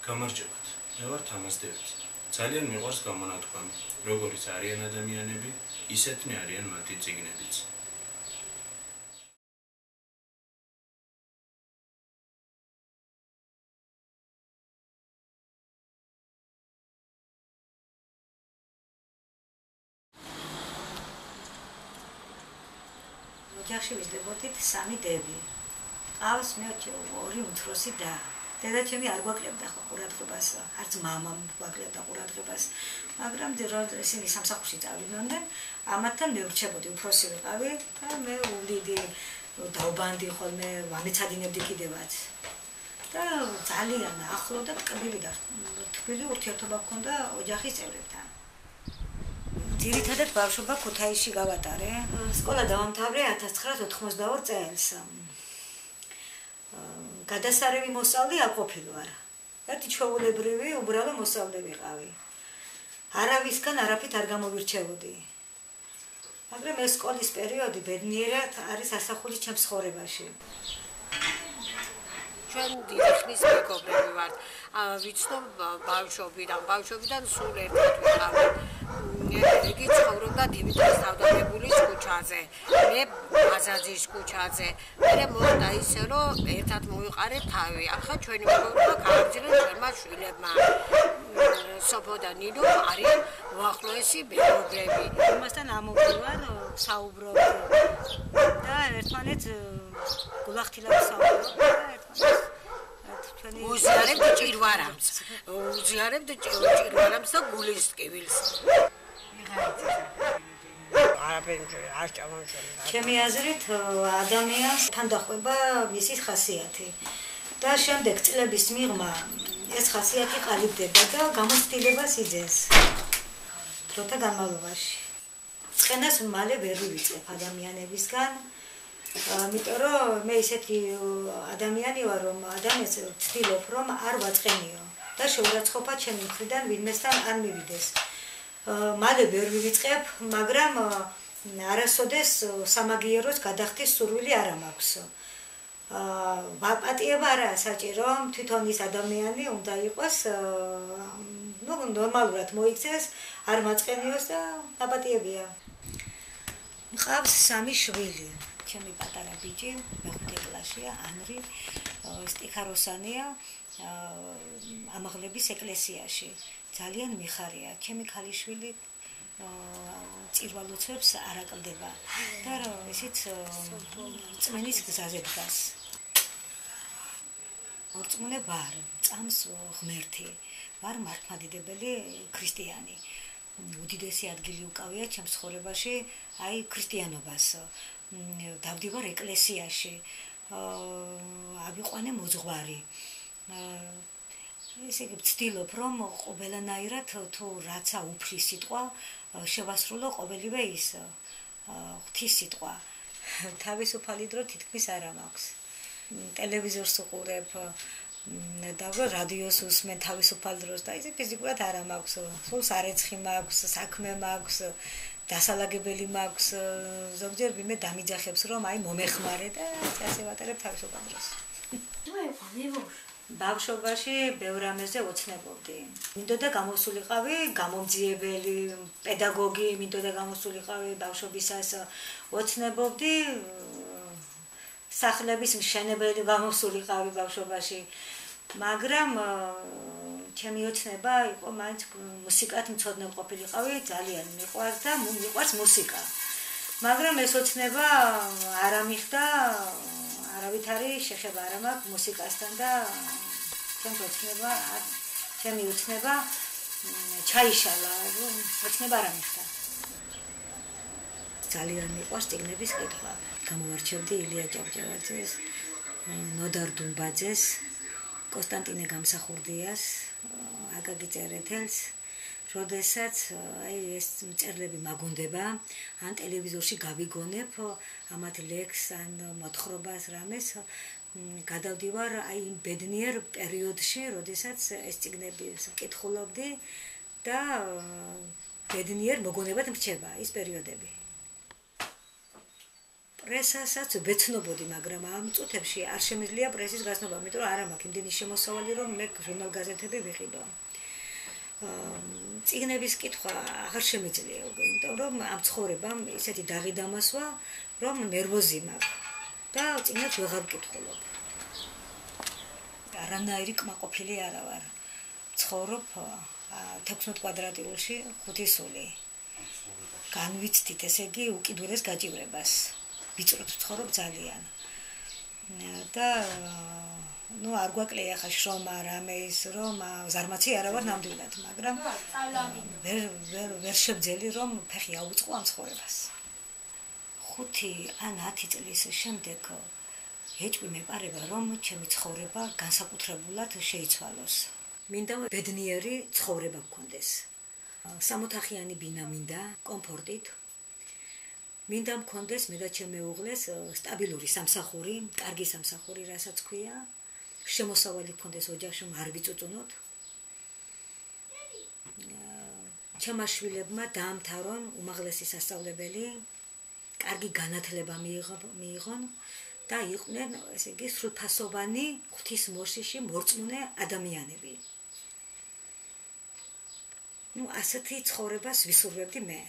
გამარჯობათ, მე ვარ თამაზ დევიძე. ძალიან მიყვარს გამონათქვამი, როგორიც არიან ადამიანები, ისეთნი არიან მათი წიგნებიც. ოჯახში ვიზრდებოდით 3 დები. ყავს მე 2 უმცროსი და დედაჩემი არ გვაკლებდა ხო ყურადღებას, არც მამამ გვაკლებდა ყურადღებას, მაგრამ ისინი სამსახურში წავიდნენ, ამათთან მე ვრჩებოდი, უფროსი ვიყავი და მე ვლიდი, დავბანდი ხოლმე, ვამეცადინებდი კიდევაც. და ძალიან ახლო და ტკბილი და თბილი ურთიერთობა ჰქონდა ოჯახის წევრებთან. ძირითადად ბავშვობა ქუთაისში გავატარე. სკოლა დავამთავრე 1982 წელს. გადასარევი მოსწავლე არ ყოფილი ვარ. ერთი ჩვეულებრივი უბრალო მოსწავლე ვიყავი. არავისგან არაფრით არ გამოვირჩევოდი. მაგრამ ეს სკოლის პერიოდი ბედნიერად არის ასახული ჩემს ცხოვრებაში. ჩვენ დიდი ხნის მეგობრები ვართ. ვიცნობ ბავშვობიდან სულ ერთად ვიყავით. იგი ცხოვრობდა დიმიტრის თავდადებულის ქუჩაზე, მე აზაძის ქუჩაზე. მე მოხდა ისე, რომ ერთად მოვიყარეთ თავი. ახლა ჩვენი მეგობრობა გააგრძელეთ ჩვენმა შვილებმა. სოფო და ნინო არიან უახლოესი მეგობრები. იმასთან ამოვდივარ, საუბრობთ და ერთმანეთს გულახდილად საუბრობთ და ერთმანეთს უზიარებთ ჭირვარამს და გულის ტკივილს. ჩემი აზრით ადამიანს თან დახვება მისი ხასიათი და შემდეგ წლების მიღმა ეს ხასიათი ყალიბდება და გამოცდილებას იძენს დროთა განმავლობაში. წყენას მალე ვერ ვივიწყებ ადამიანებისგან, იმიტომ რომ მე ისეთი ადამიანი ვარ, რომ ადამიანს ვცდილობ, რომ არ ვაწყენიო და შეურაცხყოფა ჩემი მხრიდან ვინმესთან არ მივიდეს. მალე ვერ ვივიწყებ, მაგრამ არასოდეს სამაგიეროს გადახდის სურვილი არ მაქვს. პატიება არაა საჭირო, თვითონ ის ადამიანი უნდა იყოს, ნორმალურად მოიქცეს, არ მაწყენიოს და დაპატიებია. მყავს 3 შვილი. ჩემი პატარა ბიჭი, მეხუთე კლასია, ანრი, სტიქაროსანია, ამაღლების ეკლესიაში. ძალიან მიხარია. ჩემი ქალიშვილი წირვალოცებს არ აკლდება და ისიც წმენის გზაზე დგას. ორწმუნე ვარ, წამს ღმერთი, ვარ მართლმადიდებელი ქრისტიანი. უდიდესი ადგილი უკავია ჩემს ცხოვრებაში, აი ქრისტიანობას. დავდივარ ეკლესიაში, ავიყვანე მოძღვარი. ესე იგი ვცდილობ, რომ ყველანაირად თუ რაცა უფლის სიტყვა შევასრულო ყოველივე ის ღვთის სიტყვა. თავისუფალი დრო თითქმის არ მაქვს. ტელევიზორს უყურებ და რადიოს უსმენ თავისუფალ დროს და ისე ფიზიკურად არ მაქვს. სულ სარეცხი მაქვს, საქმე მაქვს. დასალაგებელი მაქვს, ზოგჯერ ვინმე დამიძახებს, რომ აი მომეხმარე და ასე ვატარებ თავისუფალ დროს. ბავშვობაში ბევრ რამეზე ოცნებობდი. მინდოდა გამოსულიყავი გამომძიებელი, პედაგოგი, მინდოდა გამოსულიყავი ბავშვობისას ოცნებობდი, სახლების მშენებელი გამოსულიყავი ბავშვობაში. მაგრამ ჩემი ოცნება იყო მაინც მუსიკად მცოდნე ყოფილიყავი, ძალიან მიყვარს და მიყვარს მუსიკა. მაგრამ ეს ოცნება არ ამიხდა, არავითარი შეხება არ მაქვს მუსიკასთან და ჩემი ოცნება ჩაიშალა, ოცნება არ ამიხდა. ძალიან მიყვარს წიგნების კითხვა. გამოვარჩევდი ილია ჭავჭავაძეს, ნოდარ დუმბაძეს, კონსტანტინე გამსახურდიას, აკაკი წერეთელს, როდესაც აი ეს წერლები მაგონდება, ან ტელევიზორში გავიგონებ ამათ ლექს ან მოთხრობას რამეს, გადავდივარ აი იმ ბედნიერ პერიოდში, როდესაც ეს წიგნები ვკითხულობდი და ბედნიერ მოგონებად მრჩება ის პერიოდები. პრესასაც ვეცნობოდი, მაგრამ ამ წუთებში არ შემიძლია პრესის გაცნობა, იმიტომ რომ არ მაქვს იმდენი შემოსავალი, რომ მე ჟურნალ-გაზეთები ვიყიდო. წიგნების კითხვა აღარ შემიძლია, იმიტომ რომ ამ ცხოვრებამ ისეთი დაღი დამასვა, რომ ნერვოზი მაქვს და წიგნებს ვეღარ ვკითხულობ. არანაირი კმაყოფილი არა ვარ. ცხოვრობ 16 კვადრატიულში 5 სული. განვიცდით, ესე იგი, უკიდურეს გაჭირებას. ვიწროთ ცხოვრობ ძალიან. და არ გვაკლია ხა შრომა რამე ის რომ ზარმაცი არა ვარ ნამდვილად, მაგრამ ვერ შევძელი რომ ფეხი აუწყო ამ ცხოვრებას. 5 ან 10 წლის შემდეგ ეჭვი მეპარება რომ ჩემი ცხოვრება განსაკუთრებულად შეიცვალოს. მინდა ბედნიერი ცხოვრება გქონდეს. 60-ხიანი ბინა მინდა, კომფორტით. მინდა მქონდეს მე და ჩემი მეუღლეს სტაბილური სამსახური, კარგი სამსახური, რასაც ქვია. შემოსავალი გქონდეს ოჯახში, არ ვიწუწუნოთ. ჩემმა შვილებმა დაამთავრონ უმაღლესი სასწავლებელი, კარგი განათლება მიიღონ და იყვნენ, ესე იგი, სრულფასოვანი ღვთისმოშიში მორწმუნე ადამიანები. ასეთი ცხოვრებას ვისურვებდი მე.